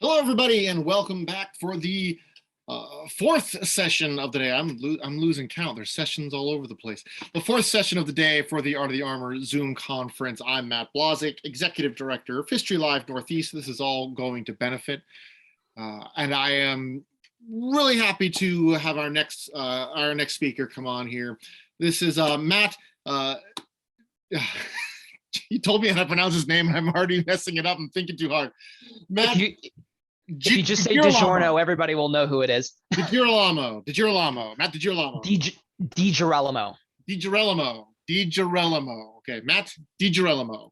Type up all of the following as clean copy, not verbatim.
Hello, everybody, and welcome back for the fourth session of the day. I'm losing count. There's sessions all over the place. The fourth session of the day for the Art of the Armor Zoom conference. I'm Matt Blazek, Executive Director of History Live Northeast. This is all going to benefit, and I am really happy to have our next speaker come on here. This is Matt. He told me how to pronounce his name, and I'm already messing it up. I'm thinking too hard. Matt. If you just say DiGiorno, everybody will know who it is. GiGiralmo, Matt GiGiralmo. Okay, Matt DiGiRolamo,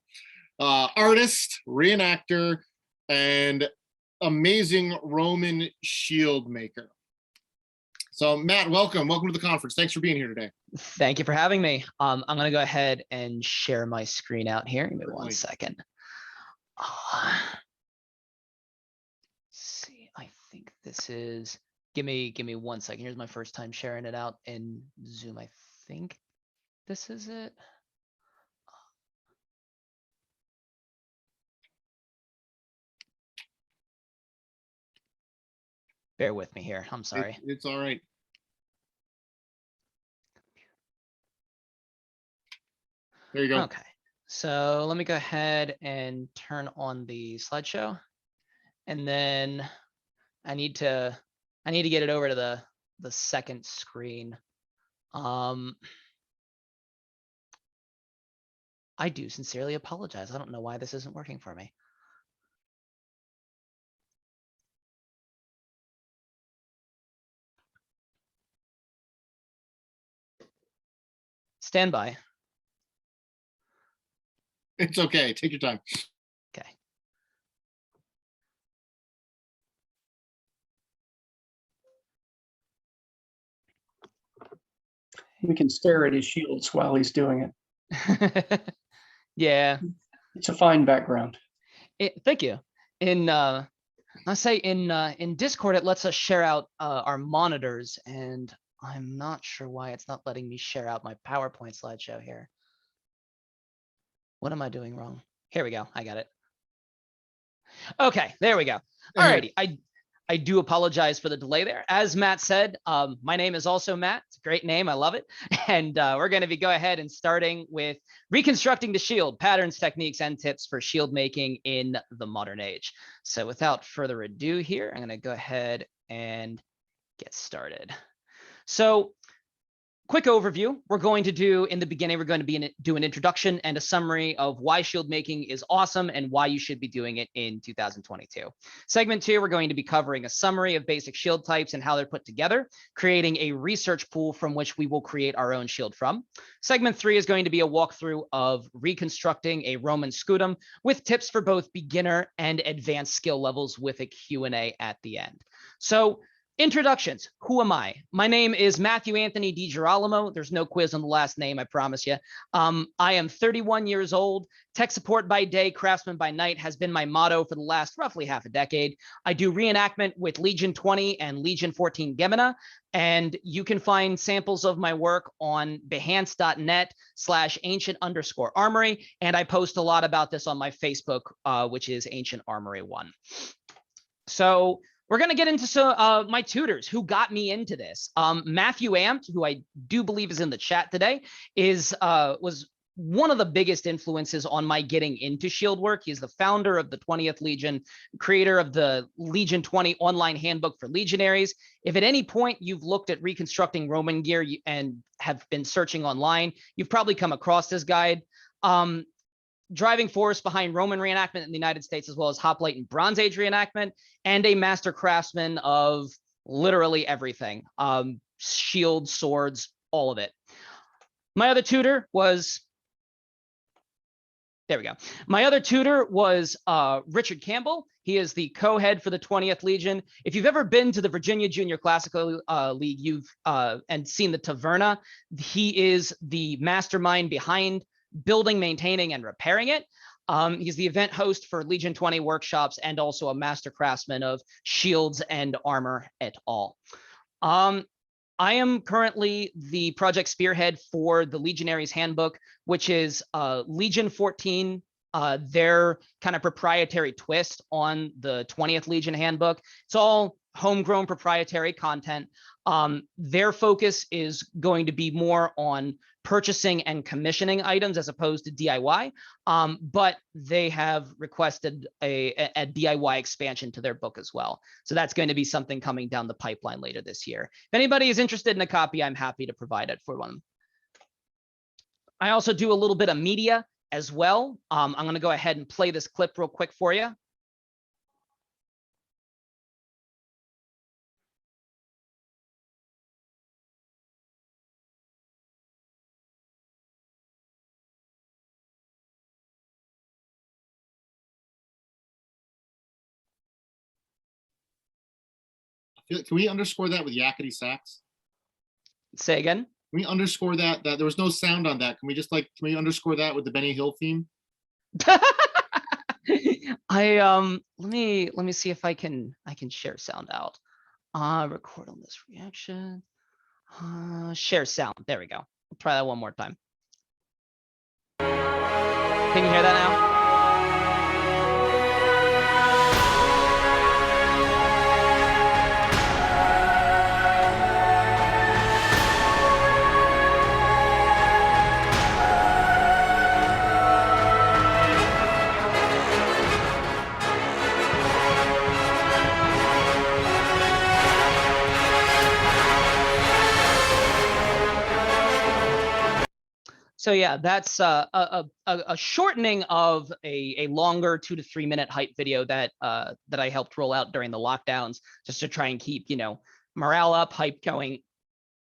artist, reenactor, and amazing Roman shield maker. So Matt, welcome to the conference. Thanks for being here today. Thank you for having me. I'm going to go ahead and share my screen out here. Give me 1 second. See, I think this is, give me 1 second. Here's my first time sharing it out in Zoom. I think this is it. Bear with me here. I'm sorry. It's all right. There you go. Okay. So let me go ahead and turn on the slideshow. And then I need to get it over to the second screen. I do sincerely apologize. I don't know why this isn't working for me. Stand by. It's okay. Take your time. Okay. We can stare at his shields while he's doing it. Yeah. It's a fine background. Thank you. I say in Discord, it lets us share out our monitors, and I'm not sure why it's not letting me share out my PowerPoint slideshow here. What am I doing wrong? Here we go. I got it. Okay, there we go. Alrighty. I do apologize for the delay there. As Matt said, my name is also Matt. It's a great name. I love it. And we're going to go ahead and starting with reconstructing the shield, patterns, techniques, and tips for shield making in the modern age. So without further ado here, I'm going to go ahead and get started. So quick overview. We're going to do in the beginning, we're going to do an introduction and a summary of why shield making is awesome and why you should be doing it in 2022. Segment 2, we're going to be covering a summary of basic shield types and how they're put together, creating a research pool from which we will create our own shield from. Segment 3 is going to be a walkthrough of reconstructing a Roman scutum with tips for both beginner and advanced skill levels with a Q&A at the end. So introductions. Who am I? My name is Matthew Anthony DiGiRolamo. There's no quiz on the last name, I promise you. I am 31 years old. Tech support by day, craftsman by night has been my motto for the last roughly half a decade. I do reenactment with Legion 20 and Legion 14 Gemina, and you can find samples of my work on behance.net/ancient_armory, and I post a lot about this on my Facebook, which is Ancient Armory 1. So we're going to get into my tutors who got me into this. Matthew Amt, who I do believe is in the chat today, was one of the biggest influences on my getting into shield work. He's the founder of the 20th Legion, creator of the Legion 20 online handbook for legionaries. If at any point you've looked at reconstructing Roman gear and have been searching online, you've probably come across this guide. Driving force behind Roman reenactment in the United States, as well as Hoplite and Bronze Age reenactment, and a master craftsman of literally everything. Shields, swords, all of it. My other tutor was, there we go. My other tutor was Richard Campbell. He is the co-head for the 20th Legion. If you've ever been to the Virginia Junior Classical League, and seen the Taverna, he is the mastermind behind building, maintaining, and repairing it. He's the event host for Legion 20 workshops and also a master craftsman of shields and armor et al. I am currently the project spearhead for the Legionaries Handbook, which is Legion 14 their kind of proprietary twist on the 20th Legion handbook. It's all homegrown proprietary content. Their focus is going to be more on purchasing and commissioning items as opposed to DIY. But they have requested a DIY expansion to their book as well. So that's going to be something coming down the pipeline later this year. If anybody is interested in a copy, I'm happy to provide it for one. I also do a little bit of media as well. I'm going to go ahead and play this clip real quick for you. Can we underscore that with yakety sax? Say again. Can we underscore that there was no sound on that? Can we just can we underscore that with the Benny Hill theme? Let me see if I can share sound out. Record on this reaction. Share sound. There we go. I'll try that one more time. Can you hear that now? So yeah, that's a shortening of a longer 2 to 3 minute hype video that that I helped roll out during the lockdowns, just to try and keep, you know, morale up, hype going,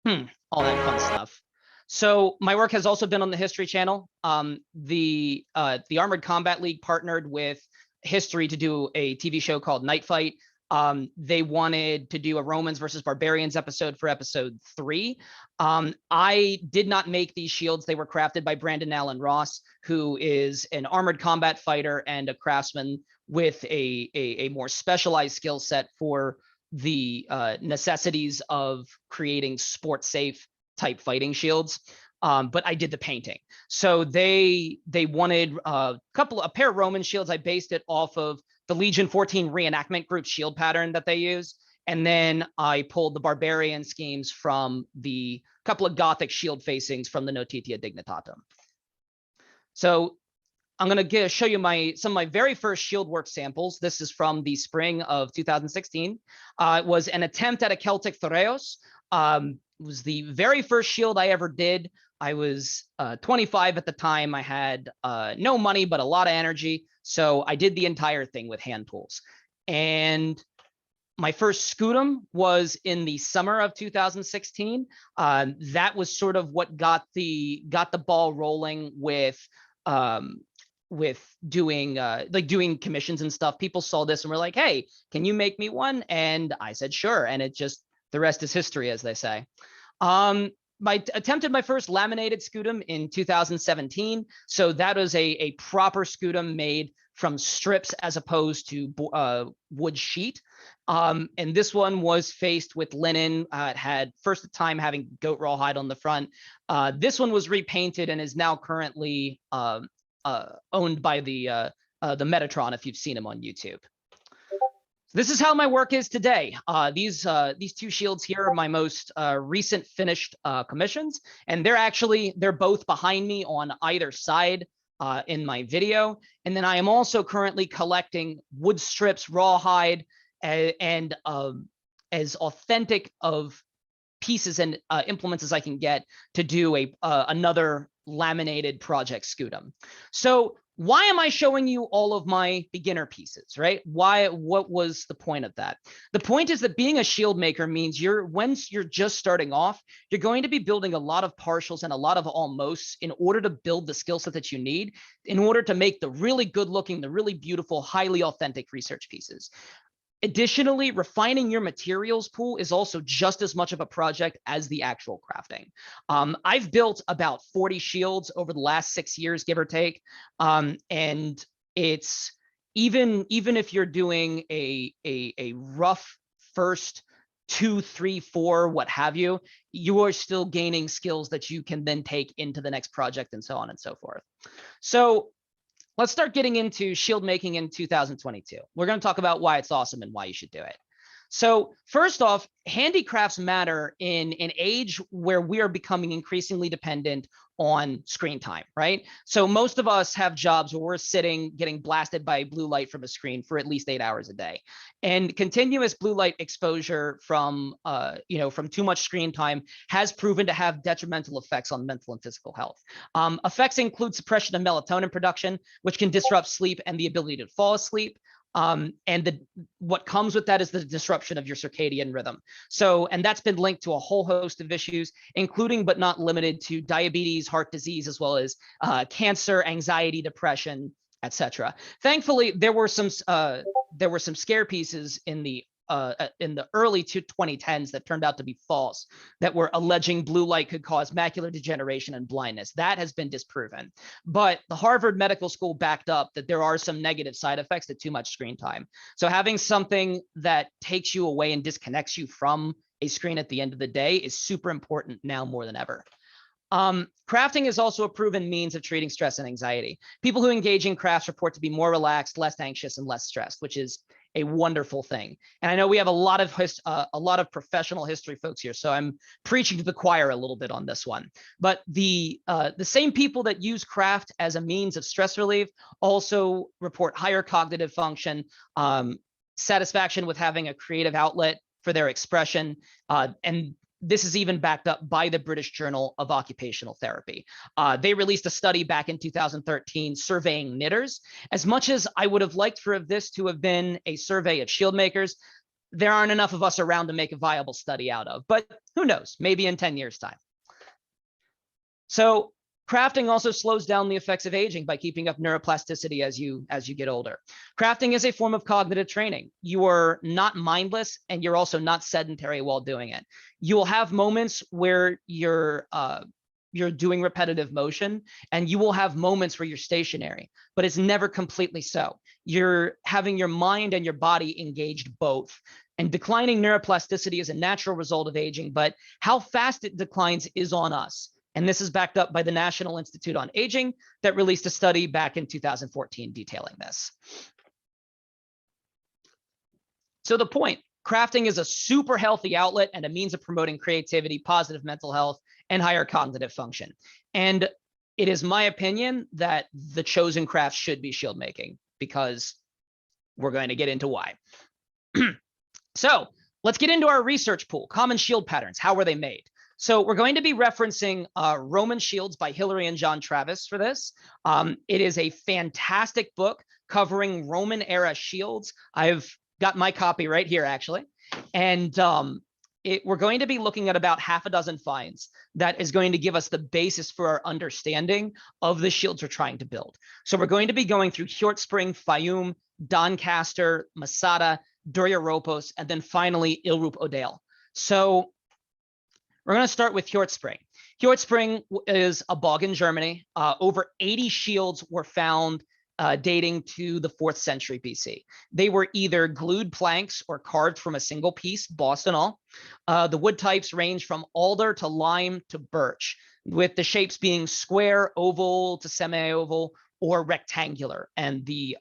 all that fun stuff. So my work has also been on the History Channel. The Armored Combat League partnered with History to do a TV show called Night Fight. They wanted to do a Romans versus Barbarians episode for episode 3. I did not make these shields. They were crafted by Brandon Allen Ross, who is an armored combat fighter and a craftsman with a more specialized skill set for the necessities of creating sport safe type fighting shields. But I did the painting. So they wanted a pair of Roman shields. I based it off of the Legion 14 reenactment group shield pattern that they use. And then I pulled the barbarian schemes from the couple of Gothic shield facings from the Notitia Dignitatum. So I'm going to show you some of my very first shield work samples. This is from the spring of 2016. It was an attempt at a Celtic Thoreos. It was the very first shield I ever did. I was 25 at the time. I had no money, but a lot of energy. So I did the entire thing with hand tools. And my first scutum was in the summer of 2016. That was sort of what got the ball rolling with doing doing commissions and stuff. People saw this and were like, "Hey, can you make me one?" And I said, "Sure." And it just, the rest is history, as they say. I attempted my first laminated scutum in 2017. So that was a proper scutum made from strips as opposed to wood sheet. And this one was faced with linen. It had first time having goat rawhide on the front. This one was repainted and is now currently owned by the Metatron, if you've seen him on YouTube. This is how my work is today. These two shields here are my most recent finished commissions, and they're both behind me on either side in my video. And then I am also currently collecting wood strips, rawhide, and as authentic of pieces and implements as I can get to do another laminated project scutum. So why am I showing you all of my beginner pieces, right? What was the point of that? The point is that being a shield maker means once you're just starting off, you're going to be building a lot of partials and a lot of almosts in order to build the skill set that you need in order to make the really good looking, the really beautiful, highly authentic research pieces. Additionally, refining your materials pool is also just as much of a project as the actual crafting. I've built about 40 shields over the last 6 years, give or take. And it's even if you're doing a rough first 2, 3, 4, what have you, you are still gaining skills that you can then take into the next project and so on and so forth. So let's start getting into shield making in 2022. We're going to talk about why it's awesome and why you should do it. So first off, handicrafts matter in an age where we are becoming increasingly dependent on screen time, right? So most of us have jobs where we're sitting getting blasted by blue light from a screen for at least 8 hours a day. And continuous blue light exposure from too much screen time has proven to have detrimental effects on mental and physical health. Effects include suppression of melatonin production, which can disrupt sleep and the ability to fall asleep. What comes with that is the disruption of your circadian rhythm. So, and that's been linked to a whole host of issues, including but not limited to diabetes, heart disease, as well as cancer, anxiety, depression, etc. Thankfully, there were some scare pieces in the early 2010s that turned out to be false, that were alleging blue light could cause macular degeneration and blindness. That has been disproven. But the Harvard Medical School backed up that there are some negative side effects to too much screen time. So having something that takes you away and disconnects you from a screen at the end of the day is super important now more than ever. Crafting is also a proven means of treating stress and anxiety. People who engage in crafts report to be more relaxed, less anxious, and less stressed, which is a wonderful thing. And I know we have a lot of professional history folks here, so I'm preaching to the choir a little bit on this one. But the same people that use craft as a means of stress relief also report higher cognitive function, satisfaction with having a creative outlet for their expression, and this is even backed up by the British Journal of Occupational Therapy. They released a study back in 2013 surveying knitters. As much as I would have liked for this to have been a survey of shield makers, there aren't enough of us around to make a viable study out of, but who knows, maybe in 10 years' time. So crafting also slows down the effects of aging by keeping up neuroplasticity as you get older. Crafting is a form of cognitive training. You are not mindless, and you're also not sedentary while doing it. You will have moments where you're doing repetitive motion, and you will have moments where you're stationary, but it's never completely so. You're having your mind and your body engaged both. And declining neuroplasticity is a natural result of aging, but how fast it declines is on us. And this is backed up by the National Institute on Aging that released a study back in 2014 detailing this. So the point, crafting is a super healthy outlet and a means of promoting creativity, positive mental health, and higher cognitive function. And it is my opinion that the chosen craft should be shield making, because we're going to get into why. So let's get into our research pool. Common shield patterns, how were they made? So we're going to be referencing Roman Shields by Hillary and John Travis for this. It is a fantastic book covering Roman era shields. I've got my copy right here, actually. And we're going to be looking at about half a dozen finds that is going to give us the basis for our understanding of the shields we're trying to build. So we're going to be going through Hjortspring, Fayum, Doncaster, Masada, Duriaropos, and then finally Ilrup Odale. So we're going to start with Hjortspring. Hjortspring is a bog in Germany. Over 80 shields were found dating to the 4th century BC. They were either glued planks or carved from a single piece, boss and all. The wood types range from alder to lime to birch, with the shapes being square, oval to semi-oval, or rectangular. And the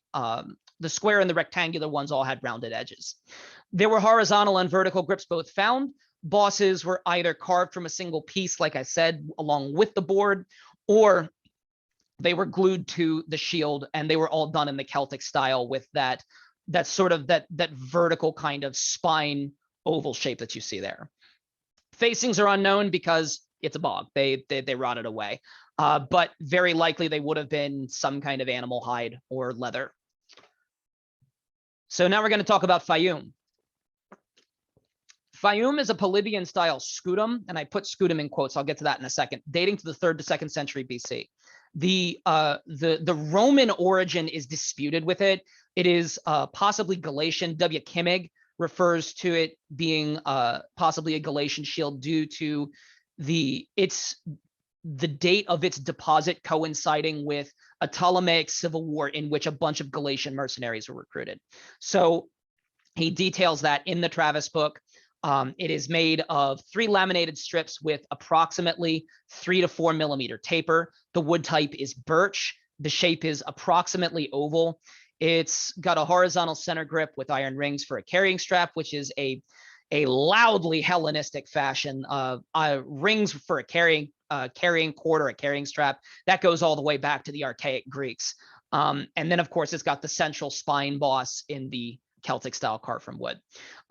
square and the rectangular ones all had rounded edges. There were horizontal and vertical grips both found. Bosses were either carved from a single piece, like I said, along with the board, or they were glued to the shield, and they were all done in the Celtic style with that vertical kind of spine oval shape that you see there. Facings are unknown because it's a bog. They rotted away, but very likely they would have been some kind of animal hide or leather. So now we're going to talk about Fayum. Fayum is a Polybian style scutum, and I put scutum in quotes. I'll get to that in a second, dating to the 3rd to 2nd century BC. The Roman origin is disputed with it. It is possibly Galatian. W. Kimmig refers to it being possibly a Galatian shield due to the date of its deposit coinciding with a Ptolemaic civil war in which a bunch of Galatian mercenaries were recruited. So he details that in the Travis book. It is made of 3 laminated strips with approximately 3 to 4 millimeter taper. The wood type is birch. The shape is approximately oval. It's got a horizontal center grip with iron rings for a carrying strap, which is a loudly Hellenistic fashion of rings for a carrying cord or a carrying strap. That goes all the way back to the archaic Greeks. And then, of course, it's got the central spine boss in the Celtic style carved from wood.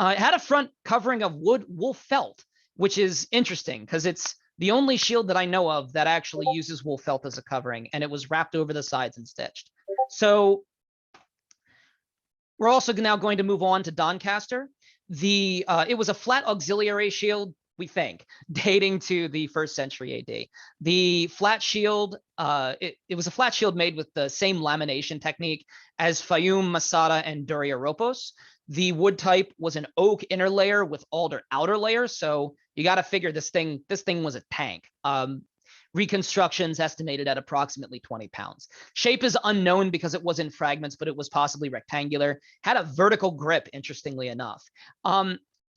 It had a front covering of wool felt, which is interesting because it's the only shield that I know of that actually uses wool felt as a covering, and it was wrapped over the sides and stitched. So we're also now going to move on to Doncaster. It was a flat auxiliary shield, we think, dating to the 1st century AD. The flat shield, it was a flat shield made with the same lamination technique as Fayum, Masada, and Duriaropos. The wood type was an oak inner layer with alder outer layer, so you got to figure this thing was a tank. Reconstructions estimated at approximately 20 pounds. Shape is unknown because it was in fragments, but it was possibly rectangular. Had a vertical grip, interestingly enough.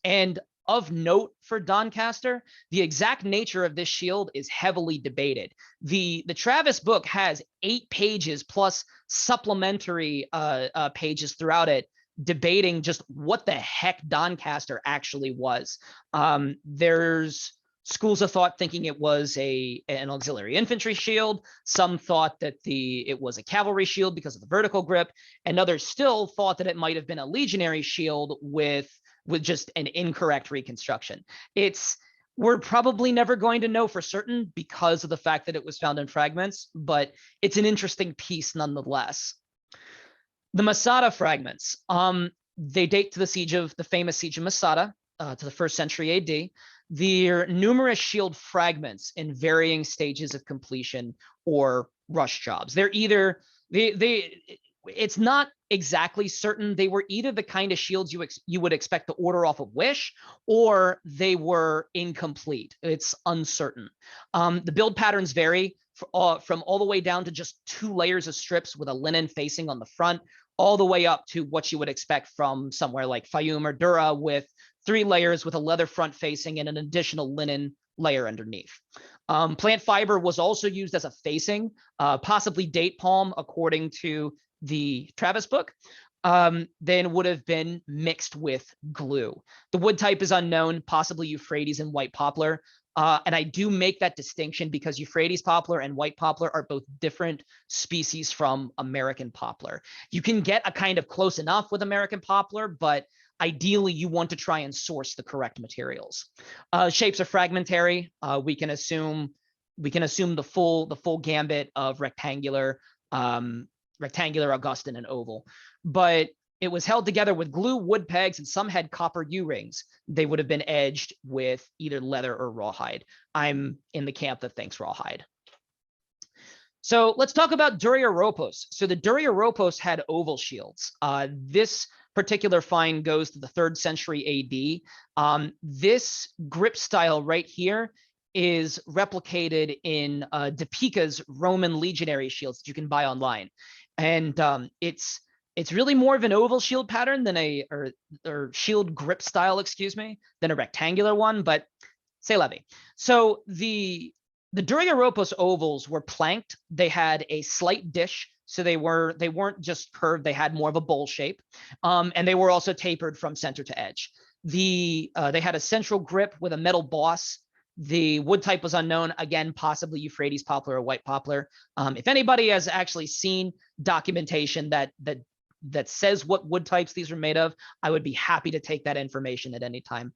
And of note for Doncaster, the exact nature of this shield is heavily debated. The Travis book has 8 pages plus supplementary pages throughout it debating just what the heck Doncaster actually was. There's schools of thought thinking it was an auxiliary infantry shield. Some thought that it was a cavalry shield because of the vertical grip, and others still thought that it might have been a legionary shield with just an incorrect reconstruction. We're probably never going to know for certain because of the fact that it was found in fragments, but it's an interesting piece nonetheless. The Masada fragments, they date to the famous siege of Masada, to the 1st century AD. There are numerous shield fragments in varying stages of completion or rush jobs. They're either it's not exactly certain. They were either the kind of shields you would expect to order off of Wish, or they were incomplete. It's uncertain. The build patterns vary from all the way down to just 2 layers of strips with a linen facing on the front, all the way up to what you would expect from somewhere like Fayum or Dura with 3 layers with a leather front facing and an additional linen layer underneath. Plant fiber was also used as a facing, possibly date palm, according to the Travis book, then would have been mixed with glue. The wood type is unknown, possibly Euphrates and white poplar. And I do make that distinction because Euphrates poplar and white poplar are both different species from American poplar. You can get a kind of close enough with American poplar, but ideally you want to try and source the correct materials. Shapes are fragmentary. We can assume the full gambit of rectangular, Augustan, and oval, but it was held together with glue, wood pegs, and some had copper U-rings. They would have been edged with either leather or rawhide. I'm in the camp that thinks rawhide. So let's talk about Duriaropos. So the Duriaropos had oval shields. This particular find goes to the 3rd century AD. This grip style right here is replicated in De Pica's Roman legionary shields that you can buy online. And it's really more of an oval shield pattern than or shield grip style, excuse me, than a rectangular one, but c'est la vie. So the Duriaropos ovals were planked. They had a slight dish, so they weren't just curved. They had more of a bowl shape, and they were also tapered from center to edge. They had a central grip with a metal boss. The wood type was unknown, again, possibly Euphrates poplar or white poplar. If anybody has actually seen documentation that says what wood types these were made of, I would be happy to take that information at any time.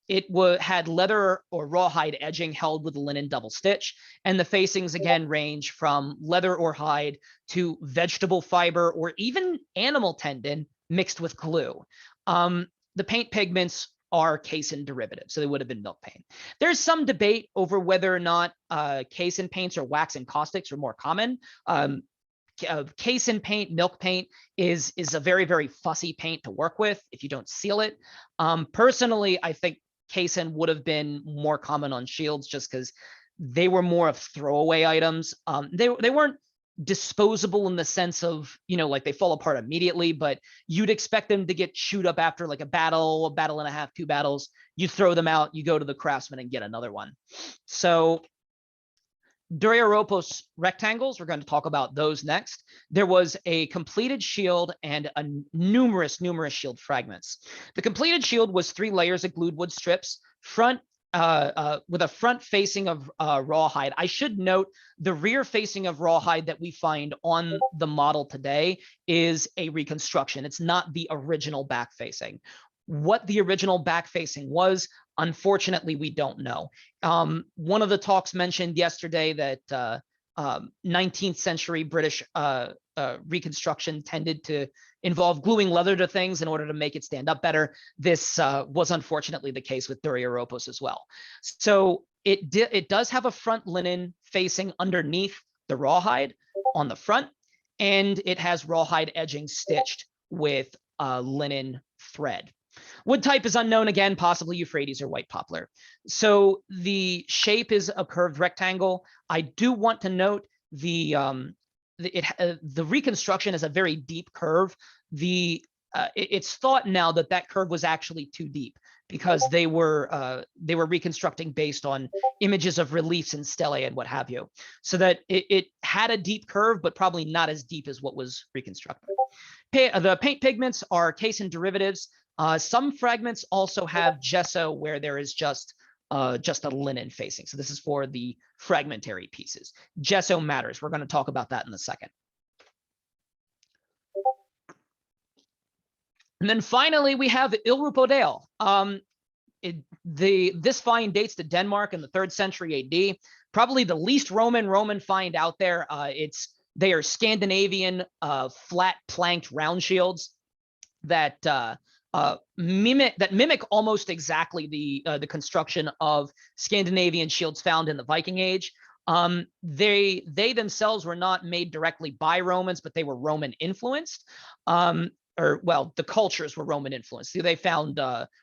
It had leather or rawhide edging held with a linen double stitch, and the facings again range from leather or hide to vegetable fiber or even animal tendon mixed with glue. The paint pigments are casein derivatives, so they would have been milk paint. There's some debate over whether or not casein paints or wax and caustics are more common. Casein paint, milk paint is a very, very fussy paint to work with if you don't seal it. Personally, I think casein would have been more common on shields just because they were more of throwaway items. They weren't disposable in the sense of, like they fall apart immediately, but you'd expect them to get chewed up after like a battle and a half, 2 battles. You throw them out, you go to the craftsman and get another one. So Duriaropos rectangles, we're going to talk about those next. There was a completed shield and numerous shield fragments. The completed shield was 3 layers of glued wood strips, with a front facing of rawhide. I should note the rear facing of rawhide that we find on the model today is a reconstruction. It's not the original back facing. What the original back facing was, unfortunately, we don't know. One of the talks mentioned yesterday that 19th century British reconstruction tended to involve gluing leather to things in order to make it stand up better. This was unfortunately the case with Duriaropos as well. So it does have a front linen facing underneath the rawhide on the front, and it has rawhide edging stitched with linen thread. Wood type is unknown again, possibly Euphrates or white poplar. So the shape is a curved rectangle. I do want to note the reconstruction is a very deep curve. It's thought now that that curve was actually too deep because they were reconstructing based on images of reliefs and stelae and what have you. So that it had a deep curve, but probably not as deep as what was reconstructed. The paint pigments are casein derivatives. Some fragments also have gesso where there is just a linen facing. So this is for the fragmentary pieces. Gesso matters. We're going to talk about that in a second. And then finally, we have Ilrupodale. This find dates to Denmark in the 3rd century AD. Probably the least Roman find out there. They are Scandinavian flat planked round shields that mimic almost exactly the construction of Scandinavian shields found in the Viking Age. They themselves were not made directly by Romans, but they were Roman influenced. The cultures were Roman influenced. They found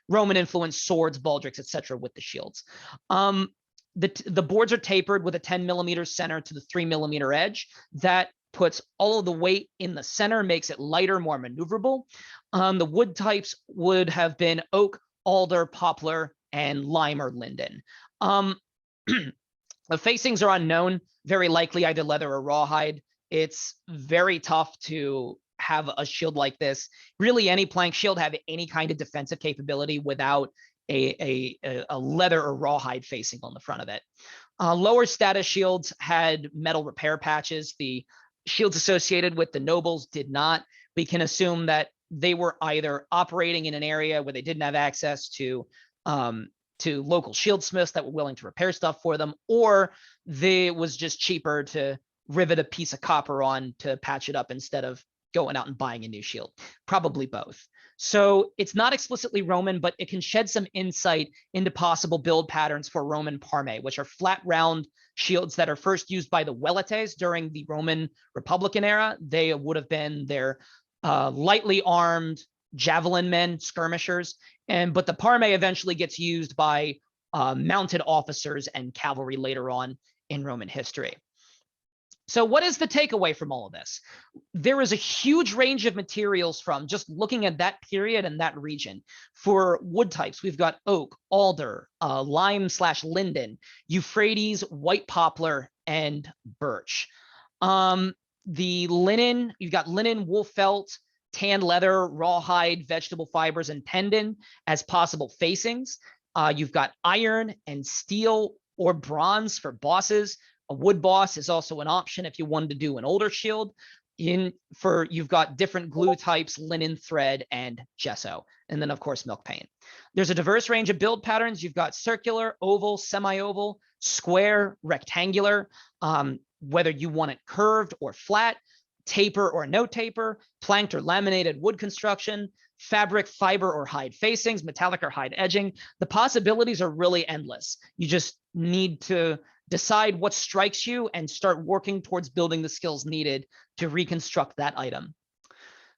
Roman influenced swords, baldricks, etc. with the shields. The boards are tapered with a 10mm center to the 3mm edge. That puts all of the weight in the center, makes it lighter, more maneuverable. The wood types would have been oak, alder, poplar, and lime or linden. The facings are unknown, very likely either leather or rawhide. It's very tough to have a shield like this. Really, any plank shield have any kind of defensive capability without a leather or rawhide facing on the front of it. Lower status shields had metal repair patches. The shields associated with the nobles did not. We can assume that they were either operating in an area where they didn't have access to local shieldsmiths that were willing to repair stuff for them, or it was just cheaper to rivet a piece of copper on to patch it up instead of going out and buying a new shield. Probably both. So it's not explicitly Roman, but it can shed some insight into possible build patterns for Roman parme, which are flat, round shields that are first used by the Weletes during the Roman Republican era. They would have been their lightly armed javelin men, skirmishers, but the parme eventually gets used by mounted officers and cavalry later on in Roman history. So what is the takeaway from all of this? There is a huge range of materials from just looking at that period and that region. For wood types, we've got oak, alder, lime/linden, Euphrates, white poplar, and birch. The linen, you've got linen, wool felt, tan leather, rawhide, vegetable fibers, and tendon as possible facings. You've got iron and steel or bronze for bosses. A wood boss is also an option if you wanted to do an older shield. You've got different glue types, linen, thread, and gesso. And then, of course, milk paint. There's a diverse range of build patterns. You've got circular, oval, semi-oval, square, rectangular, whether you want it curved or flat, taper or no taper, planked or laminated wood construction, fabric, fiber, or hide facings, metallic or hide edging. The possibilities are really endless. You just need to decide what strikes you and start working towards building the skills needed to reconstruct that item.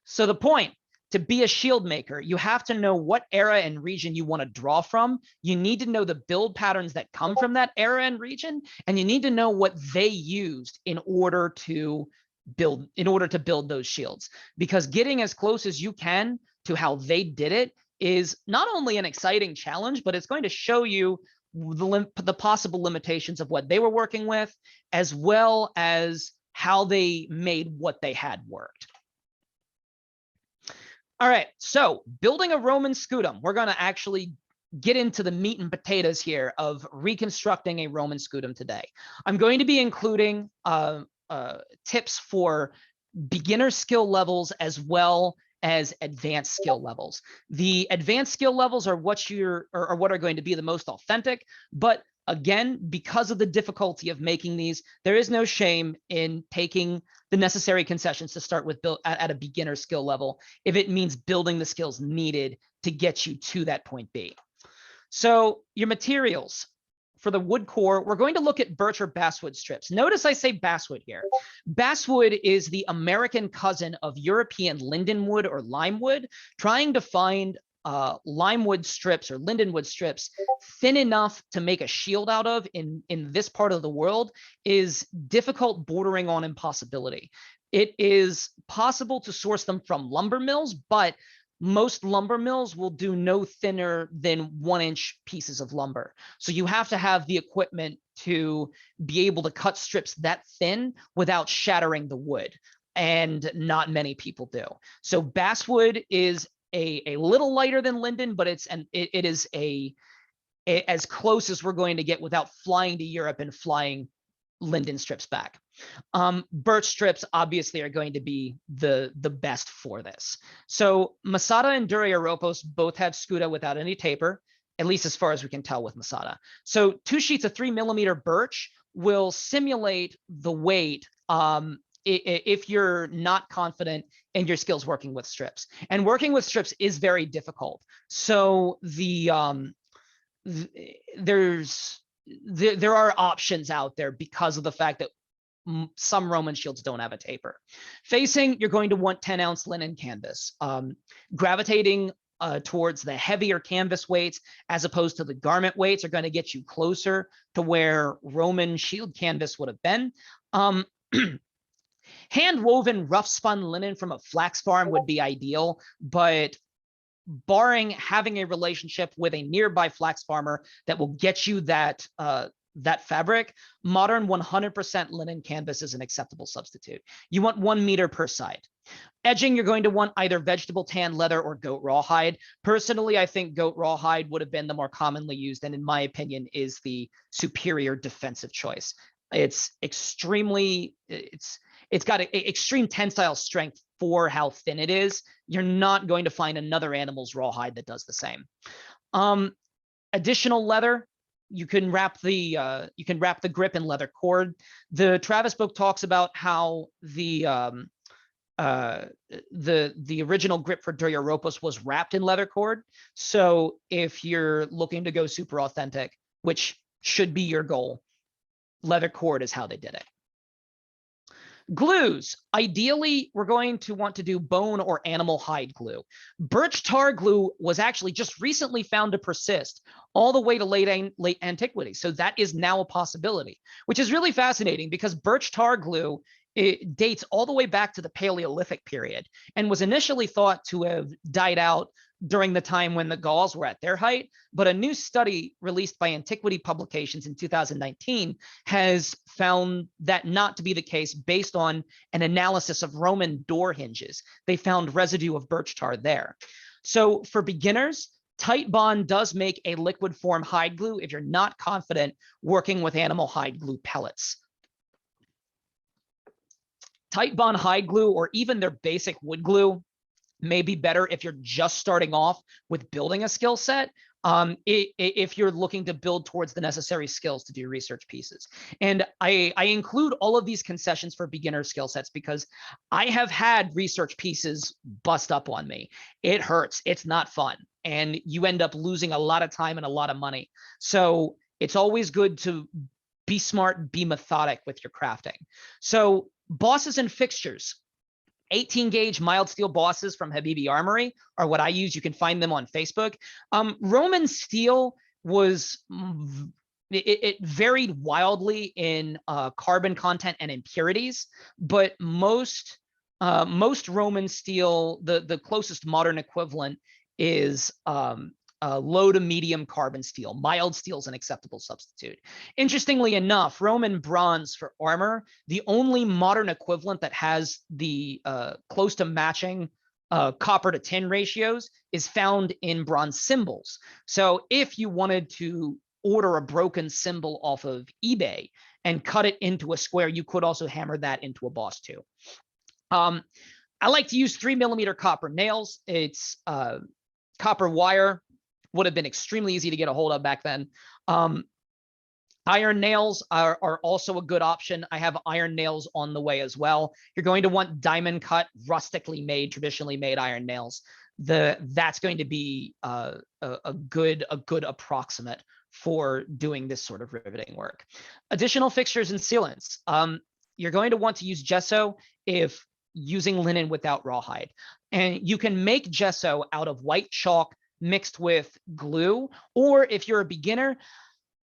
So the point, to be a shield maker, you have to know what era and region you want to draw from. You need to know the build patterns that come from that era and region, and you need to know what they used in order to build those shields. Because getting as close as you can to how they did it is not only an exciting challenge, but it's going to show you the possible limitations of what they were working with, as well as how they made what they had worked. All right, so building a Roman scutum, we're going to actually get into the meat and potatoes here of reconstructing a Roman scutum today. I'm going to be including tips for beginner skill levels as well as advanced skill levels. The advanced skill levels are what are going to be the most authentic, but again, because of the difficulty of making these, there is no shame in taking the necessary concessions to start with at a beginner skill level if it means building the skills needed to get you to that point B. So your materials for the wood core, we're going to look at birch or basswood strips. Notice I say basswood here. Basswood is the American cousin of European lindenwood or limewood. Trying to find limewood strips or lindenwood strips thin enough to make a shield out of in this part of the world is difficult, bordering on impossibility. It is possible to source them from lumber mills, but most lumber mills will do no thinner than 1-inch pieces of lumber. So you have to have the equipment to be able to cut strips that thin without shattering the wood. And not many people do. So basswood is a little lighter than linden, but it is as close as we're going to get without flying to Europe and flying linden strips back. Birch strips obviously are going to be the best for this. So Masada and Duriaropos both have scuda without any taper, at least as far as we can tell with Masada. So 2 sheets of 3mm birch will simulate the weight if you're not confident in your skills working with strips. And working with strips is very difficult. So there are options out there because of the fact that some Roman shields don't have a taper. Facing, you're going to want 10-ounce linen canvas. Gravitating towards the heavier canvas weights as opposed to the garment weights are going to get you closer to where Roman shield canvas would have been. Hand-woven rough spun linen from a flax farm would be ideal, but barring having a relationship with a nearby flax farmer that will get you that fabric, modern 100% linen canvas is an acceptable substitute. You want 1 meter per side. Edging, you're going to want either vegetable tan leather or goat rawhide. Personally, I think goat rawhide would have been the more commonly used, and in my opinion, is the superior defensive choice. It's got extreme tensile strength for how thin it is. You're not going to find another animal's rawhide that does the same. Additional leather, you can wrap the grip in leather cord. The Travis book talks about how the original grip for Duriaropos was wrapped in leather cord. So if you're looking to go super authentic, which should be your goal, leather cord is how they did it. Glues. Ideally, we're going to want to do bone or animal hide glue. Birch tar glue was actually just recently found to persist all the way to late antiquity. So that is now a possibility, which is really fascinating because birch tar glue, it dates all the way back to the Paleolithic period and was initially thought to have died out during the time when the Gauls were at their height. But a new study released by Antiquity Publications in 2019 has found that not to be the case based on an analysis of Roman door hinges. They found residue of birch tar there. So for beginners, Tight Bond does make a liquid form hide glue if you're not confident working with animal hide glue pellets. Tight Bond hide glue or even their basic wood glue may be better if you're just starting off with building a skill set, if you're looking to build towards the necessary skills to do research pieces. And I include all of these concessions for beginner skill sets because I have had research pieces bust up on me. It hurts. It's not fun. And you end up losing a lot of time and a lot of money. So it's always good to be smart, be methodic with your crafting. So bosses and fixtures. 18 gauge mild steel bosses from Habibi Armory are what I use. You can find them on Facebook. Roman steel was, it varied wildly in carbon content and impurities, but most Roman steel, the closest modern equivalent is low to medium carbon steel. Mild steel is an acceptable substitute. Interestingly enough, Roman bronze for armor, the only modern equivalent that has the close to matching copper to tin ratios is found in bronze symbols. So if you wanted to order a broken symbol off of eBay and cut it into a square, you could also hammer that into a boss too. I like to use 3mm copper nails. It's copper wire, would have been extremely easy to get a hold of back then. Iron nails are also a good option. I have iron nails on the way as well. You're going to want diamond cut, rustically made, traditionally made iron nails. That's going to be a good approximate for doing this sort of riveting work. Additional fixtures and sealants. You're going to want to use gesso if using linen without rawhide. And you can make gesso out of white chalk mixed with glue, or if you're a beginner,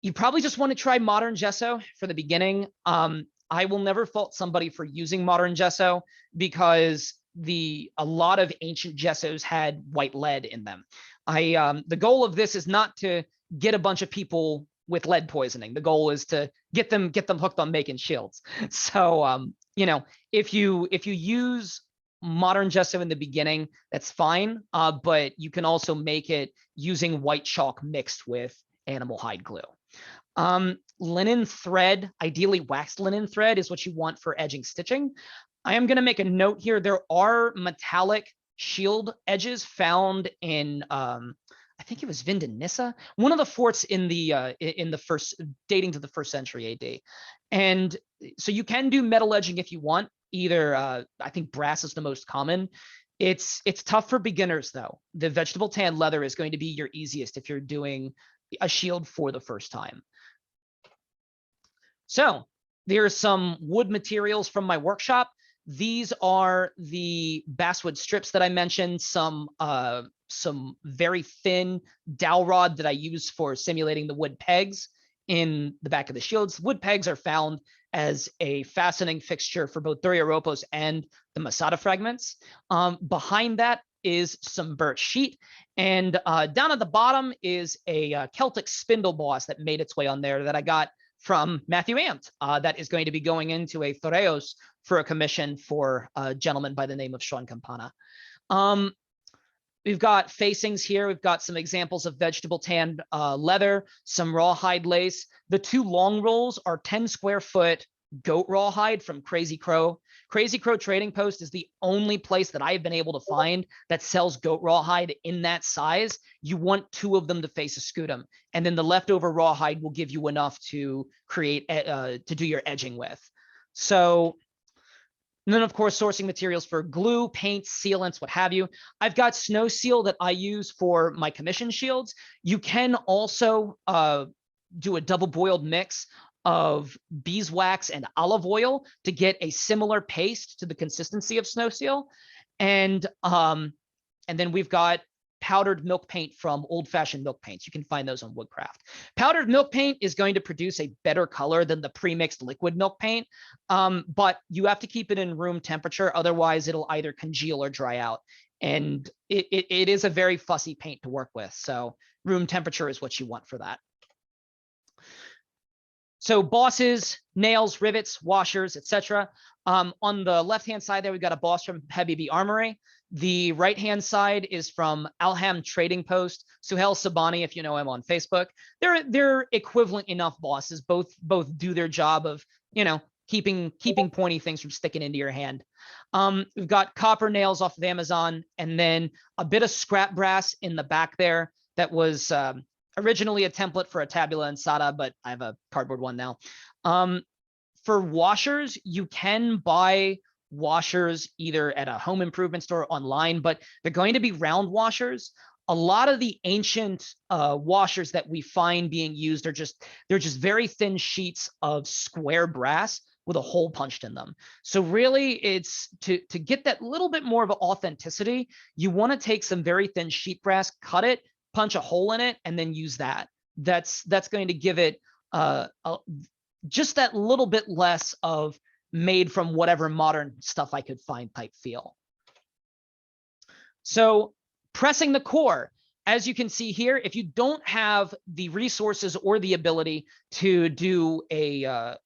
you probably just want to try modern gesso for the beginning. I will never fault somebody for using modern gesso because a lot of ancient gessos had white lead in them. The goal of this is not to get a bunch of people with lead poisoning. The goal is to get them hooked on making shields. So if you use modern gesso in the beginning, that's fine. But you can also make it using white chalk mixed with animal hide glue. Linen thread, ideally waxed linen thread, is what you want for edging stitching. I am going to make a note here. There are metallic shield edges found in I think it was Vindonissa, one of the forts in the first, dating to the 1st century AD. And so you can do metal edging if you want. Either I think brass is the most common. It's tough for beginners though. The vegetable tan leather is going to be your easiest if you're doing a shield for the first time. So there are some wood materials from my workshop. These are the basswood strips that I mentioned, some very thin dowel rod that I use for simulating the wood pegs in the back of the shields. Wood pegs are found as a fastening fixture for both Duriaropos and the Masada fragments. Behind that is some birch sheet, and down at the bottom is a Celtic spindle boss that made its way on there that I got from Matthew Ant. That is going to be going into a Thoreos for a commission for a gentleman by the name of Sean Campana. We've got facings here. We've got some examples of vegetable tan leather, some rawhide lace. The 2 long rolls are 10 square foot goat rawhide from Crazy Crow. Crazy Crow Trading Post is the only place that I have been able to find that sells goat rawhide in that size. You want 2 of them to face a scutum, and then the leftover rawhide will give you enough to create to do your edging with. So, and then of course sourcing materials for glue, paint, sealants, what have you. I've got snow seal that I use for my commission shields. You can also do a double boiled mix of beeswax and olive oil to get a similar paste to the consistency of snow seal. And then we've got powdered milk paint from Old Fashioned Milk Paints. You can find those on Woodcraft. Powdered milk paint is going to produce a better color than the pre-mixed liquid milk paint, but you have to keep it in room temperature. Otherwise, it'll either congeal or dry out. And it is a very fussy paint to work with. So room temperature is what you want for that. So bosses, nails, rivets, washers, etc. On the left-hand side there, we've got a boss from Habibi Armory. The right-hand side is from Alham Trading Post. Suhail Sabani, if you know him on Facebook. They're equivalent enough bosses. Both do their job of, keeping pointy things from sticking into your hand. We've got copper nails off of Amazon, and then a bit of scrap brass in the back there that was originally a template for a tabula insata, but I have a cardboard one now. For washers, you can buy washers either at a home improvement store or online, but they're going to be round washers. A lot of the ancient washers that we find being used are they're just very thin sheets of square brass with a hole punched in them. So really it's to get that little bit more of authenticity, you want to take some very thin sheet brass, cut it, punch a hole in it, and then use that. That's going to give it just that little bit less of made from whatever modern stuff I could find type feel. So pressing the core. as you can see here, if you don't have the resources or the ability to do a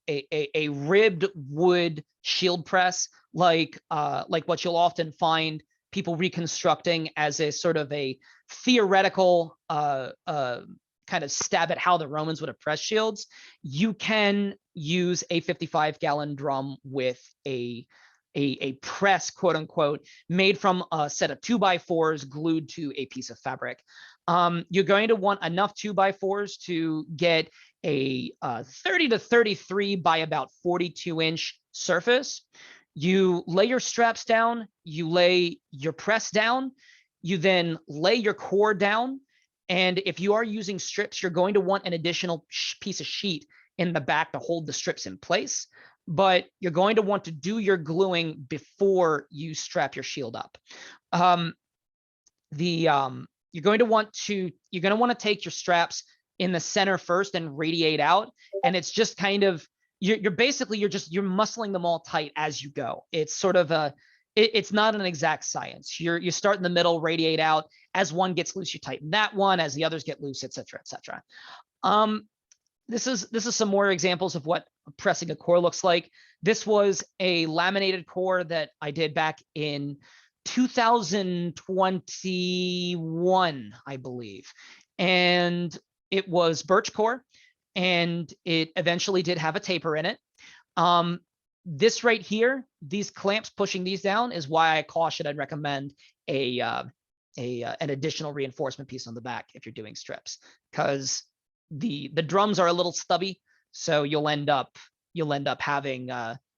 ribbed wood shield press, like what you'll often find people reconstructing as a sort of a theoretical kind of stab at how the Romans would have pressed shields, you can use a 55-gallon drum with a press, quote unquote, made from a set of 2x4s glued to a piece of fabric. You're going to want enough 2x4s to get a 30 to 33 by about 42-inch surface. You lay your straps down, you lay your press down, you then lay your core down. And if you are using strips, you're going to want an additional piece of sheet in the back to hold the strips in place. But you're going to want to do your gluing before you strap your shield up. You're going to want to take your straps in the center first and radiate out. And it's just kind of, you're muscling them all tight as you go. It's sort of it's not an exact science. You start in the middle, radiate out. As one gets loose, you tighten that one. As the others get loose, et cetera, et cetera. This is some more examples of what pressing a core looks like. This was a laminated core that I did back in 2021, I believe. And it was birch core, and it eventually did have a taper in it. This right here, these clamps pushing these down, is why I caution and recommend an additional reinforcement piece on the back if you're doing strips, because the drums are a little stubby, so you'll end up having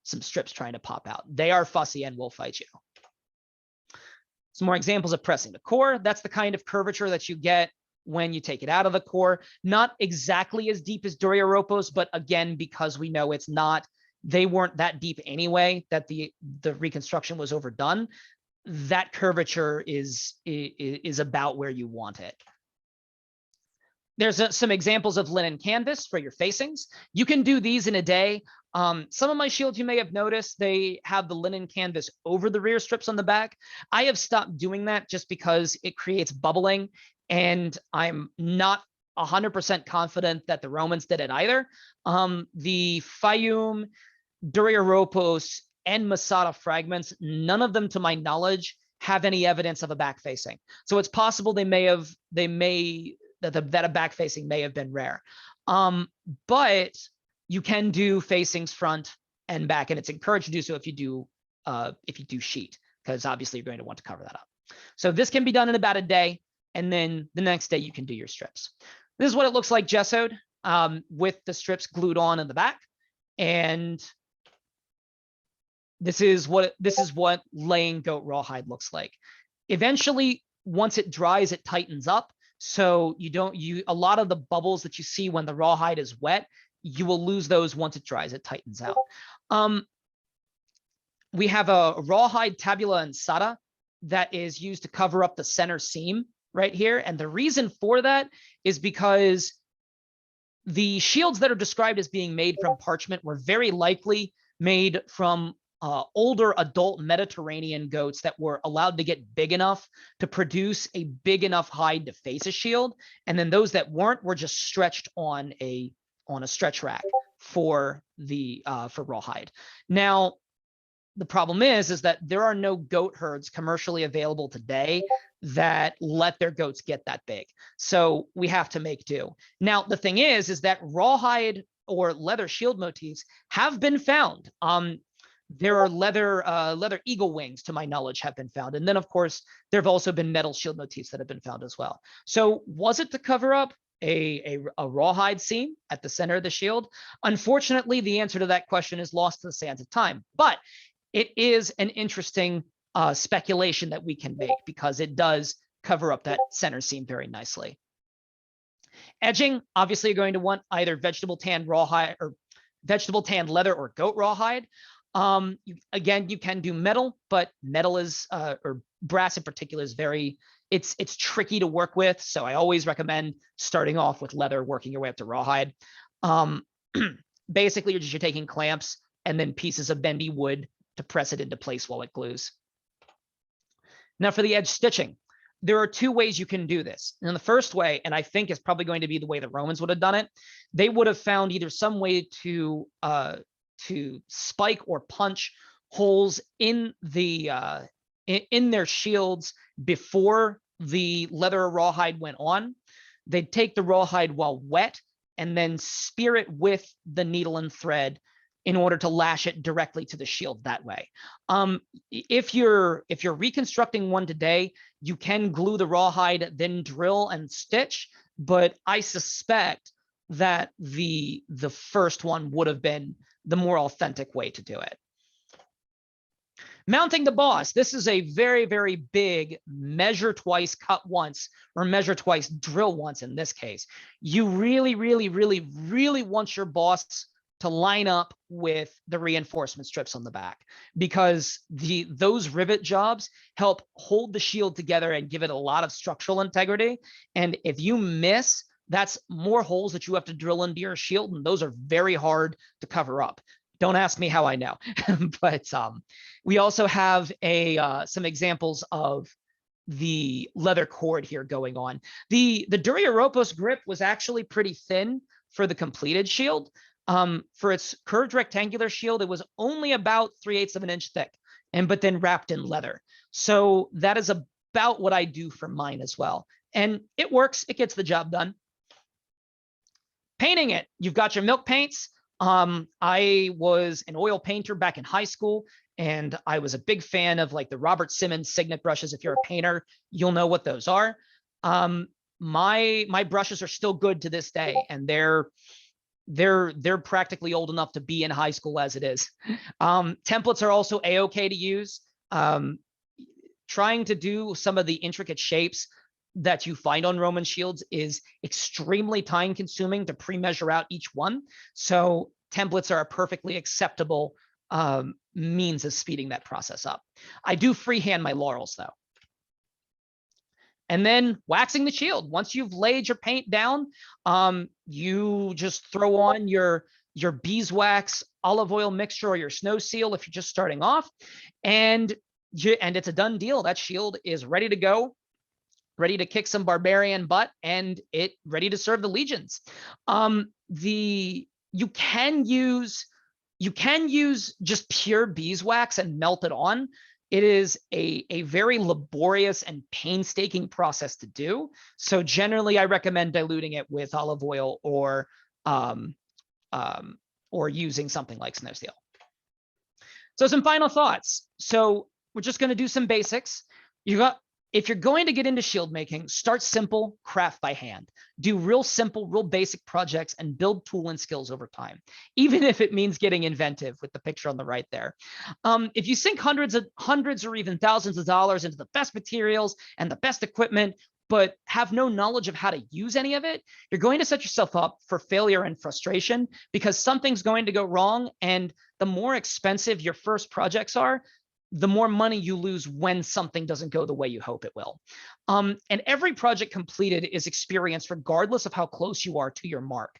some strips trying to pop out. They are fussy and will fight you. Some more examples of pressing the core. That's the kind of curvature that you get when you take it out of the core. Not exactly as deep as GiGiralmo's, but again, because we know they weren't that deep anyway, that the reconstruction was overdone, that curvature is about where you want it. There's some examples of linen canvas for your facings. You can do these in a day. Some of my shields, you may have noticed, they have the linen canvas over the rear strips on the back. I have stopped doing that just because it creates bubbling, and I'm not 100% confident that the Romans did it either. The Fayum, GiGiralmo, and Masada fragments, none of them, to my knowledge, have any evidence of a back facing. So it's possible that a back facing may have been rare. But you can do facings front and back, and it's encouraged to do so if you do sheet, because obviously you're going to want to cover that up. So this can be done in about a day, and then the next day you can do your strips. This is what it looks like gessoed, with the strips glued on in the back. And this is what laying goat rawhide looks like. Eventually, once it dries, it tightens up. So a lot of the bubbles that you see when the rawhide is wet, you will lose those once it dries. It tightens out. We have a rawhide tabula ansata that is used to cover up the center seam right here. And the reason for that is because the shields that are described as being made from parchment were very likely made from older adult Mediterranean goats that were allowed to get big enough to produce a big enough hide to face a shield. And then those that weren't were just stretched on a stretch rack for rawhide. Now, the problem is that there are no goat herds commercially available today that let their goats get that big. So we have to make do. Now, the thing is that rawhide or leather shield motifs have been found. There are leather eagle wings, to my knowledge, have been found. And then, of course, there have also been metal shield motifs that have been found as well. So was it to cover up a rawhide seam at the center of the shield? Unfortunately, the answer to that question is lost to the sands of time. But it is an interesting speculation that we can make, because it does cover up that center seam very nicely. Edging, obviously, you're going to want either vegetable tanned rawhide or vegetable tanned leather or goat rawhide. Again, you can do metal, but metal is, or brass in particular, is it's tricky to work with. So I always recommend starting off with leather, working your way up to rawhide. Basically, you're taking clamps and then pieces of bendy wood to press it into place while it glues. Now for the edge stitching, there are two ways you can do this. And the first way, and I think is probably going to be the way the Romans would have done it, they would have found either some way to spike or punch holes in the in their shields before the leather or rawhide went on. They'd take the rawhide while wet and then spear it with the needle and thread in order to lash it directly to the shield that way. If you're reconstructing one today, you can glue the rawhide, then drill and stitch, but I suspect that the first one would have been the more authentic way to do it. Mounting the boss. This is a very, very big measure twice, cut once, or measure twice, drill once in this case. You really, really, really, really want your boss to line up with the reinforcement strips on the back, because those rivet jobs help hold the shield together and give it a lot of structural integrity. And if you miss, that's more holes that you have to drill into your shield, and those are very hard to cover up. Don't ask me how I know, but we also have some examples of the leather cord here going on. The Duriaropos grip was actually pretty thin for the completed shield. For its curved rectangular shield, it was only about 3/8 of an inch thick, but then wrapped in leather. So that is about what I do for mine as well. And it works, it gets the job done. Painting it, you've got your milk paints. I was an oil painter back in high school, and I was a big fan of like the Robert Simmons Signet brushes. If you're a painter, you'll know what those are. My brushes are still good to this day, and they're practically old enough to be in high school as it is. Templates are also a-okay to use. Trying to do some of the intricate shapes that you find on Roman shields is extremely time consuming to pre-measure out each one. So templates are a perfectly acceptable means of speeding that process up. I do freehand my laurels though. And then waxing the shield. Once you've laid your paint down, you just throw on your beeswax olive oil mixture or your snow seal if you're just starting off, and it's a done deal. That shield is ready to go, ready to kick some barbarian butt, and it ready to serve the legions. You can use just pure beeswax and melt it on. It is a very laborious and painstaking process to do. So generally, I recommend diluting it with olive oil or using something like snow seal. So some final thoughts. So we're just going to do some basics. If you're going to get into shield making, start simple, craft by hand. Do real simple, real basic projects and build tool and skills over time, even if it means getting inventive with the picture on the right there. If you sink hundreds or even thousands of dollars into the best materials and the best equipment, but have no knowledge of how to use any of it, you're going to set yourself up for failure and frustration, because something's going to go wrong. And the more expensive your first projects are, the more money you lose when something doesn't go the way you hope it will. And every project completed is experience, regardless of how close you are to your mark.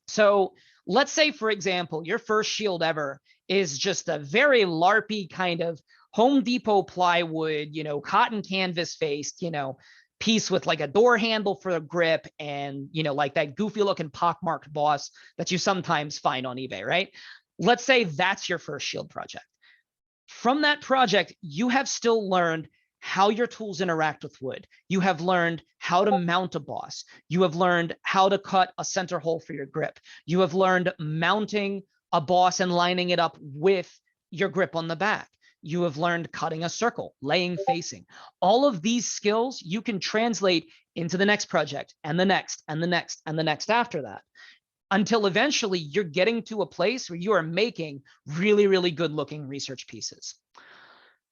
So let's say, for example, your first shield ever is just a very LARPy kind of Home Depot plywood, cotton canvas faced, piece with like a door handle for a grip and, like that goofy looking pockmarked boss that you sometimes find on eBay, right? Let's say that's your first shield project. From that project, you have still learned how your tools interact with wood. You have learned how to mount a boss. You have learned how to cut a center hole for your grip. You have learned mounting a boss and lining it up with your grip on the back. You have learned cutting a circle, laying facing. All of these skills you can translate into the next project and the next and the next and the next after that, until eventually you're getting to a place where you are making really, really good looking research pieces.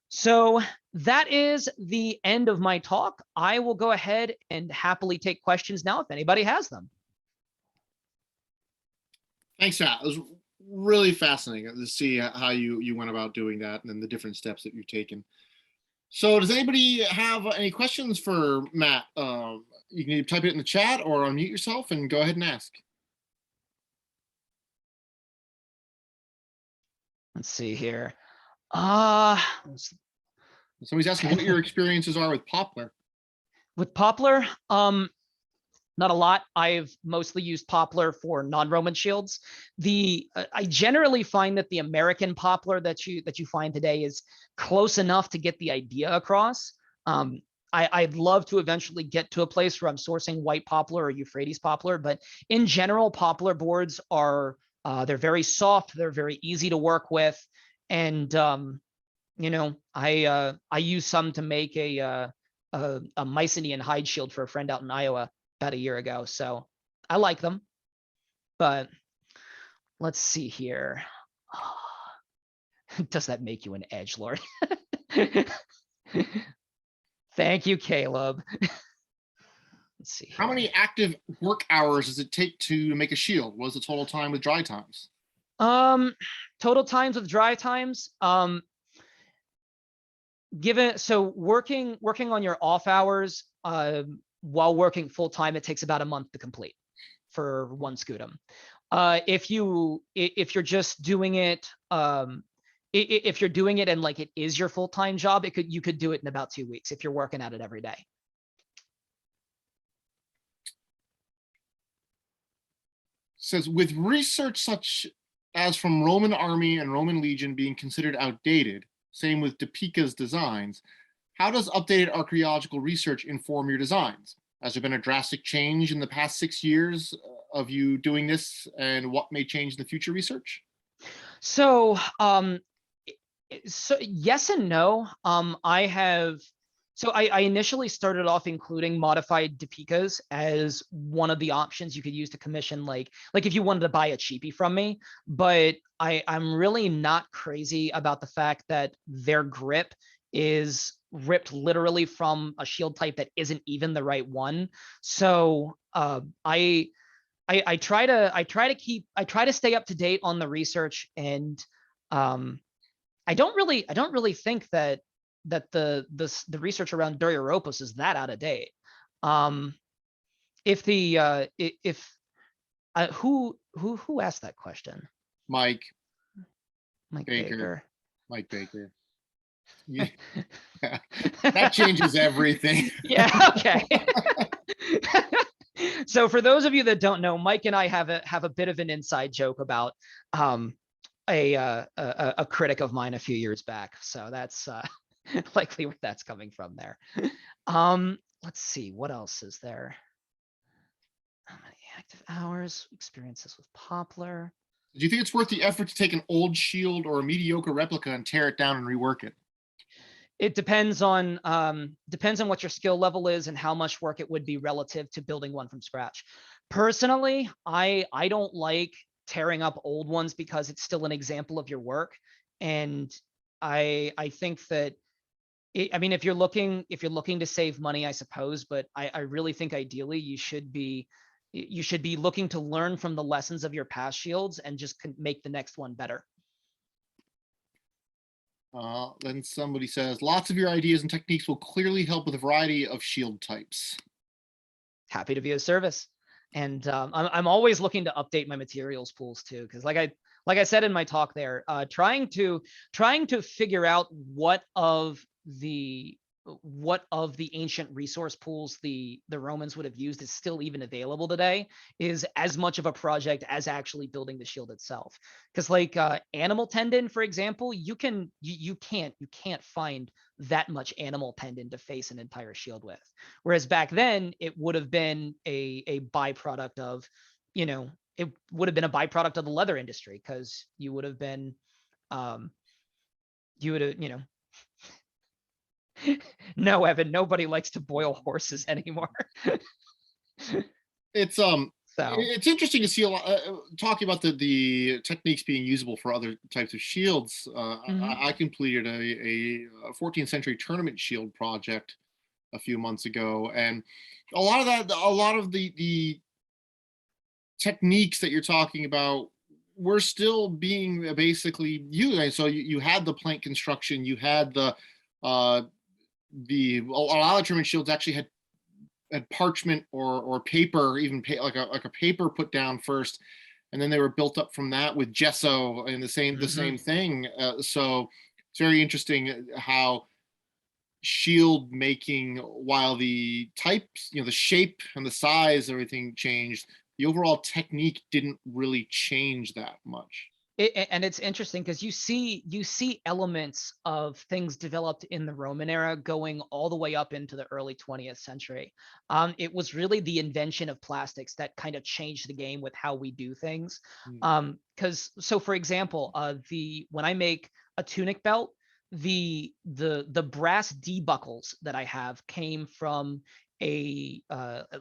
So that is the end of my talk. I will go ahead and happily take questions now if anybody has them. Thanks, Matt. It was really fascinating to see how you went about doing that and then the different steps that you've taken. So does anybody have any questions for Matt? You can type it in the chat or unmute yourself and go ahead and ask. Let's see here. Somebody's asking what your experiences are with poplar. With poplar, not a lot. I've mostly used poplar for non-Roman shields. I generally find that the American poplar that you find today is close enough to get the idea across. I'd love to eventually get to a place where I'm sourcing white poplar or Euphrates poplar, but in general, poplar boards are they're very soft, they're very easy to work with, and you know, I use some to make a Mycenaean hide shield for a friend out in Iowa about a year ago, so I like them. But let's see here. Does that make you an edgelord? Thank you, Caleb. Let's see. How many active work hours does it take to make a shield? What is the total time with dry times? Total times with dry times. Working on your off hours, while working full time, it takes about a month to complete for one scutum. If you're just doing it, if you're doing it and like it is your full time job, you could do it in about 2 weeks if you're working at it every day. Says with research such as from Roman army and Roman legion being considered outdated, same with Topeka's designs, how does updated archaeological research inform your designs? Has there been a drastic change in the past 6 years of you doing this, and what may change in the future research? So, yes and no. I initially started off including modified Topekas as one of the options you could use to commission, like if you wanted to buy a cheapie from me. But I'm really not crazy about the fact that their grip is ripped literally from a shield type that isn't even the right one. So I try to stay up to date on the research, and I don't really think that the research around Duriropos is that out of date. Who asked that question? Mike Baker. Baker. Mike Baker. Yeah. That changes everything. Yeah. Okay. So for those of you that don't know, Mike and I have a bit of an inside joke about a critic of mine a few years back. So that's likely where that's coming from there. Let's see, what else is there? How many active hours, experiences with poplar? Do you think it's worth the effort to take an old shield or a mediocre replica and tear it down and rework it? It depends on what your skill level is and how much work it would be relative to building one from scratch. Personally, I don't like tearing up old ones because it's still an example of your work, and I think that I mean, if you're looking to save money, I suppose, but I really think ideally you should be looking to learn from the lessons of your past shields and just make the next one better. Then somebody says, lots of your ideas and techniques will clearly help with a variety of shield types. Happy to be of service. And I'm always looking to update my materials pools too, because like I said in my talk there, trying to figure out what of the ancient resource pools the Romans would have used is still even available today is as much of a project as actually building the shield itself. Because like animal tendon, for example, you can't find that much animal tendon to face an entire shield with. Whereas back then it would have been a byproduct of, it would have been a byproduct of the leather industry, because you would have been no, Evan, nobody likes to boil horses anymore. It's interesting to see a lot talking about the techniques being usable for other types of shields. I completed a 14th century tournament shield project a few months ago, and a lot of the techniques that you're talking about were still being basically used. So you had the plank construction, you had a lot of tournament shields actually had parchment or paper, even like a paper put down first, and then they were built up from that with gesso and the same thing. So it's very interesting how shield making, while the types, the shape and the size, everything changed, the overall technique didn't really change that much. And it's interesting because you see elements of things developed in the Roman era going all the way up into the early 20th century. It was really the invention of plastics that kind of changed the game with how we do things. Because so for example, when I make a tunic belt, the brass D buckles that I have came from a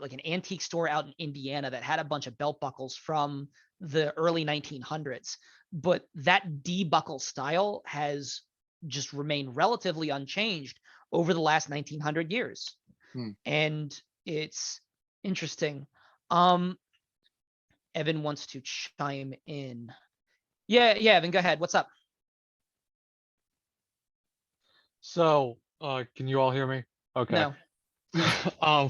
like an antique store out in Indiana that had a bunch of belt buckles from the early 1900s, but that debuckle style has just remained relatively unchanged over the last 1900 years. Hmm. And it's interesting. Um, Evan wants to chime in. Yeah, Evan, go ahead. What's up? So, can you all hear me? Okay. No. Um,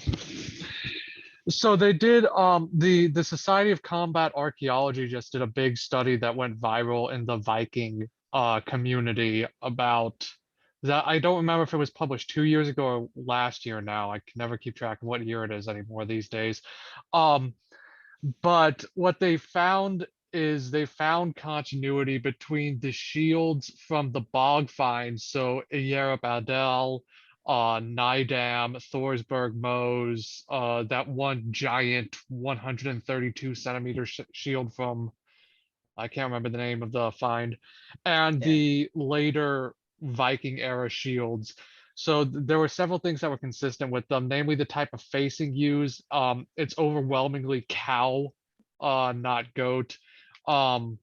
so they did the Society of Combat Archaeology just did a big study that went viral in the Viking community about that. I don't remember if it was published 2 years ago or last year now. I can never keep track of what year it is anymore these days. Um, but what they found is they found continuity between the shields from the bog finds, so Yerab Adel, Nidam, Thorsberg Moes, that one giant 132 centimeter shield from, I can't remember the name of the find, and Yeah. the later Viking era shields. So there were several things that were consistent with them, namely the type of facing used. It's overwhelmingly cow, not goat. Um,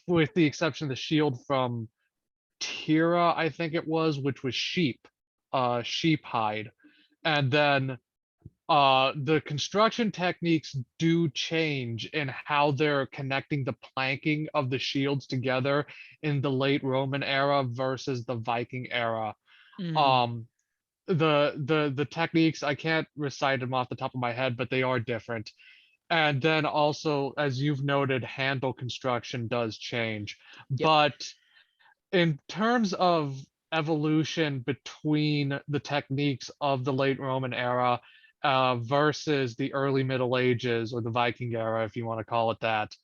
with the exception of the shield from Tira, I think it was, which was sheep, sheep hide. And then the construction techniques do change in how they're connecting the planking of the shields together in the late Roman era versus the Viking era. Mhm. Um, the techniques, I can't recite them off the top of my head, but they are different. And then also, as you've noted, handle construction does change. Yep. But in terms of evolution between the techniques of the late Roman era versus the early Middle Ages or the Viking era, if you want to call it that,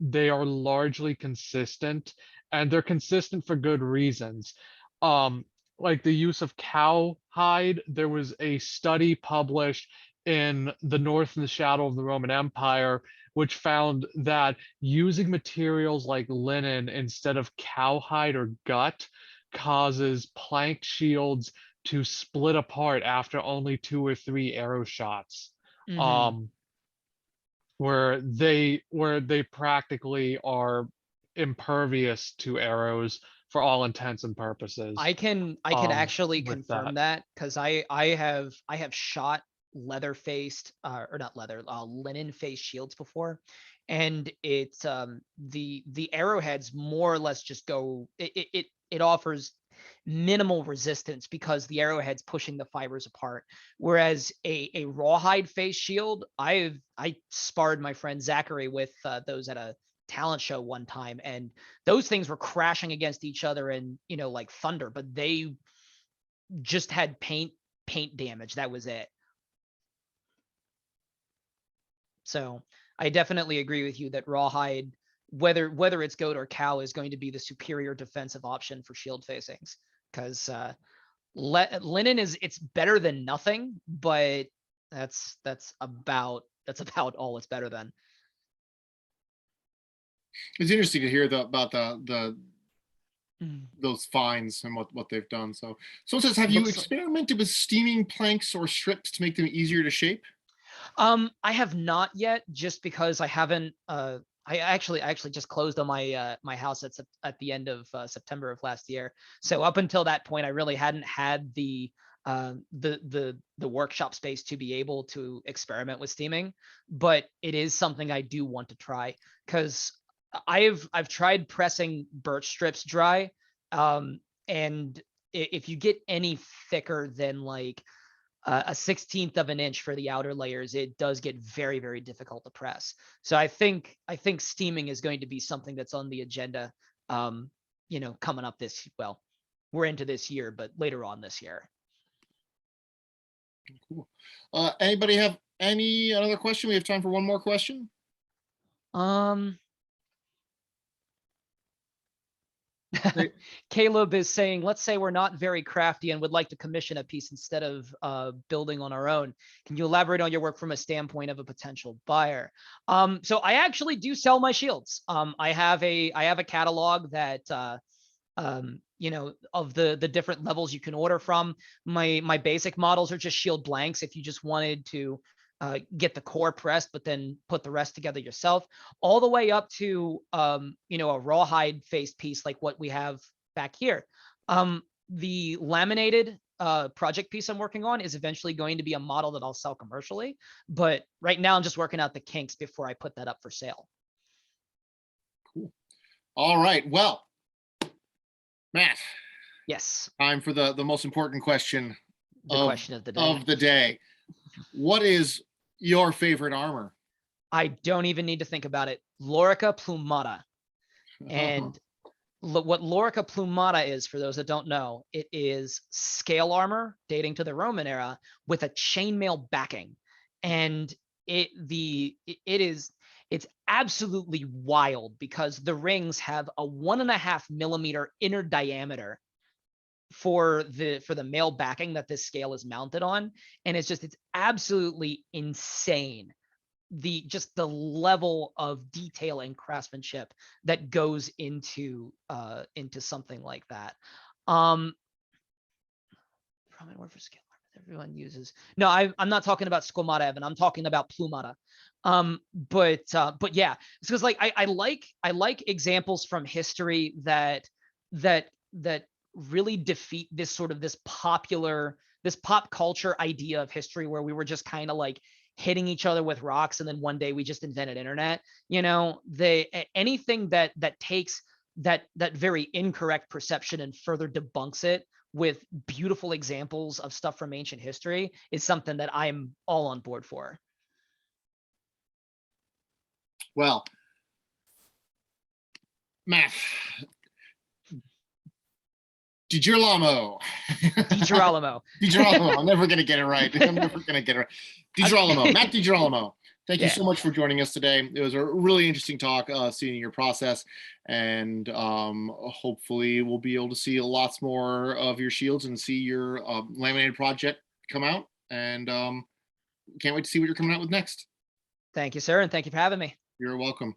they are largely consistent, and they're consistent for good reasons. Um, like the use of cowhide, there was a study published in The North in the Shadow of the Roman Empire, which found that using materials like linen instead of cowhide or gut causes planked shields to split apart after only 2 or 3 arrow shots. Mhm. Um, where they practically are impervious to arrows for all intents and purposes. I can actually With confirm that, that because I have shot leather faced or not leather linen faced shields before, and it's the arrowheads more or less just go it offers minimal resistance because the arrowhead's pushing the fibers apart, whereas a rawhide face shield, I sparred my friend Zachary with those at a talent show one time, and those things were crashing against each other and like thunder, but they just had paint damage. That was it. So I definitely agree with you that rawhide, whether it's goat or cow, is going to be the superior defensive option for shield facings because linen it's better than nothing, but that's about all it's better than. It's interesting to hear about the Mm. those finds and what they've done. So someone says, have you Looks experimented with steaming planks or strips to make them easier to shape? I have not yet, just because I haven't. I actually just closed on my house at the end of September of last year. So up until that point, I really hadn't had the workshop space to be able to experiment with steaming. But it is something I do want to try because I've tried pressing birch strips dry, and if you get any thicker than like a 16th of an inch for the outer layers, it does get very, very difficult to press. So I think steaming is going to be something that's on the agenda, coming up this well. we're into this year, but later on this year. Cool. Anybody have any other question? We have time for one more question. Great. Caleb is saying, let's say we're not very crafty and would like to commission a piece instead of building on our own. Can you elaborate on your work from a standpoint of a potential buyer? So I actually do sell my shields. I have a catalog that you know, of the different levels you can order from. My basic models are just shield blanks. If you just wanted to get the core pressed, but then put the rest together yourself, all the way up to you know, a rawhide faced piece like what we have back here. The laminated project piece I'm working on is eventually going to be a model that I'll sell commercially, but right now I'm just working out the kinks before I put that up for sale. Cool. All right. Well, Matt, Yes, time for the most important question the question of the day. What is your favorite armor? I don't even need to think about it. Lorica plumata. And what Lorica plumata is, for those that don't know, it is scale armor dating to the Roman era with a chainmail backing. And it's absolutely wild because the rings have a 1.5 millimeter inner diameter for the male backing that this scale is mounted on. And it's absolutely insane. The level of detail and craftsmanship that goes into something like that. Probably more for scale that everyone uses. No, I'm not talking about squamata, Evan. I'm talking about plumata. But yeah, it's because like I like examples from history that really defeat this pop culture idea of history where we were just kind of like hitting each other with rocks and then one day we just invented internet. You know, anything that takes that very incorrect perception and further debunks it with beautiful examples of stuff from ancient history is something that I'm all on board for. Well, Matt, GiGiralmo. GiGiralmo. GiGiralmo. I'm never going to get it right. GiGiralmo. Matt GiGiralmo. Thank you so much for joining us today. It was a really interesting talk, seeing your process, and hopefully we'll be able to see lots more of your shields and see your laminated project come out. And can't wait to see what you're coming out with next. Thank you, sir, and thank you for having me. You're welcome.